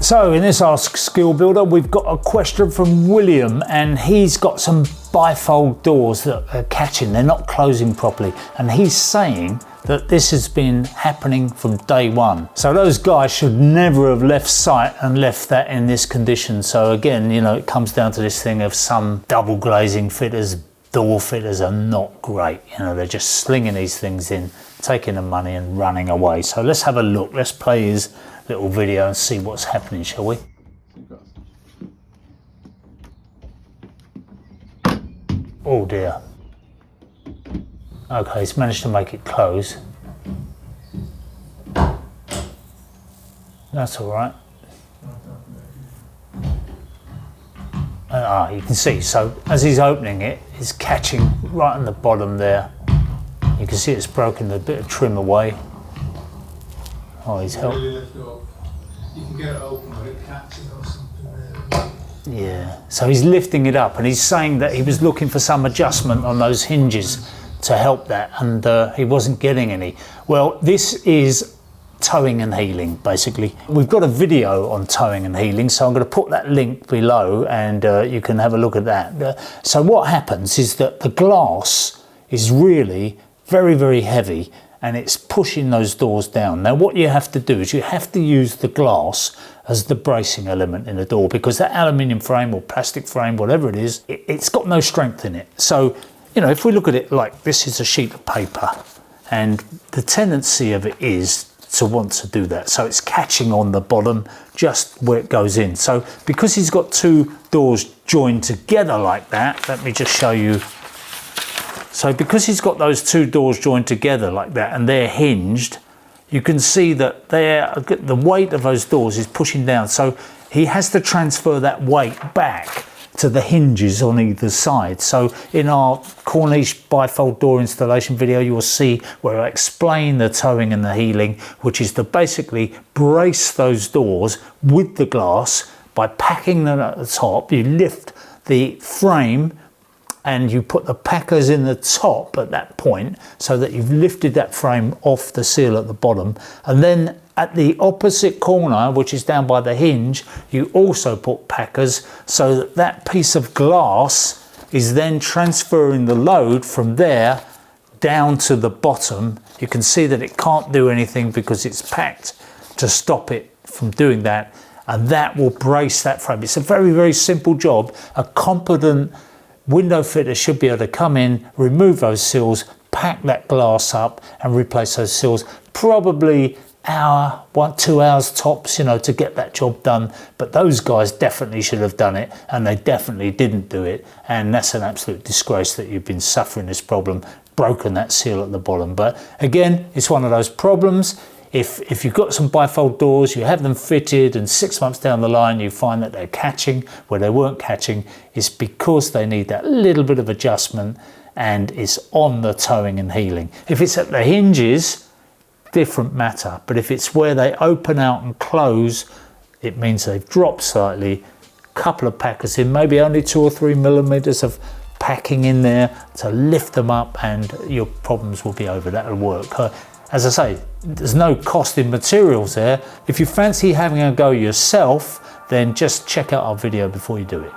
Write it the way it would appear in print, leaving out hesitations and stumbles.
So in this Ask Skill Builder, we've got a question from William, and he's got some bifold doors that are catching, they're not closing properly. And he's saying that this has been happening from day one. So those guys should never have left site and left that in this condition. So again, you know, it comes down to this thing of some double glazing fitters, door fitters are not great. You know, they're just slinging these things in, taking the money and running away. So let's have a look. Let's play his little video and see what's happening, shall we? Oh dear. Okay, he's managed to make it close. That's all right. You can see, so as he's opening it, it's catching right on the bottom there. You can see it's broken a bit of trim away. Oh, he's helped. You can get it open, but it catches or something there. Yeah, so he's lifting it up, and he's saying that he was looking for some adjustment on those hinges to help that, and he wasn't getting any. Well, this is towing and healing, basically. We've got a video on towing and healing, so I'm going to put that link below, and you can have a look at that. So what happens is that the glass is really very, very heavy, and it's pushing those doors down. Now what you have to do is you have to use the glass as the bracing element in the door, because that aluminium frame or plastic frame, whatever it is, it's got no strength in it. So, you know, if we look at it like this is a sheet of paper, and the tendency of it is to want to do that. So it's catching on the bottom just where it goes in. So because he's got two doors joined together like that, let me just show you. So because he's got those two doors joined together like that and they're hinged, you can see that the weight of those doors is pushing down. So he has to transfer that weight back to the hinges on either side. So in our Korniche bifold door installation video, you will see where I explain the towing and the healing, which is to basically brace those doors with the glass by packing them at the top. You lift the frame and you put the packers in the top at that point so that you've lifted that frame off the seal at the bottom. And then at the opposite corner, which is down by the hinge, you also put packers so that that piece of glass is then transferring the load from there down to the bottom. You can see that it can't do anything because it's packed to stop it from doing that, and that will brace that frame. It's a very, very simple job. A competent window fitter should be able to come in, remove those seals, pack that glass up and replace those seals. Probably hour, 2 hours tops, you know, to get that job done. But those guys definitely should have done it, and they definitely didn't do it. And that's an absolute disgrace that you've been suffering this problem, broken that seal at the bottom. But again, it's one of those problems. If you've got some bifold doors, you have them fitted, and 6 months down the line you find that they're catching where they weren't catching, it's because they need that little bit of adjustment, and it's on the towing and healing. If it's at the hinges, different matter. But if it's where they open out and close, it means they've dropped slightly. Couple of packers in, maybe only 2 or 3 millimeters of packing in there to lift them up, and your problems will be over. That'll work. As I say, there's no cost in materials there. If you fancy having a go yourself, then just check out our video before you do it.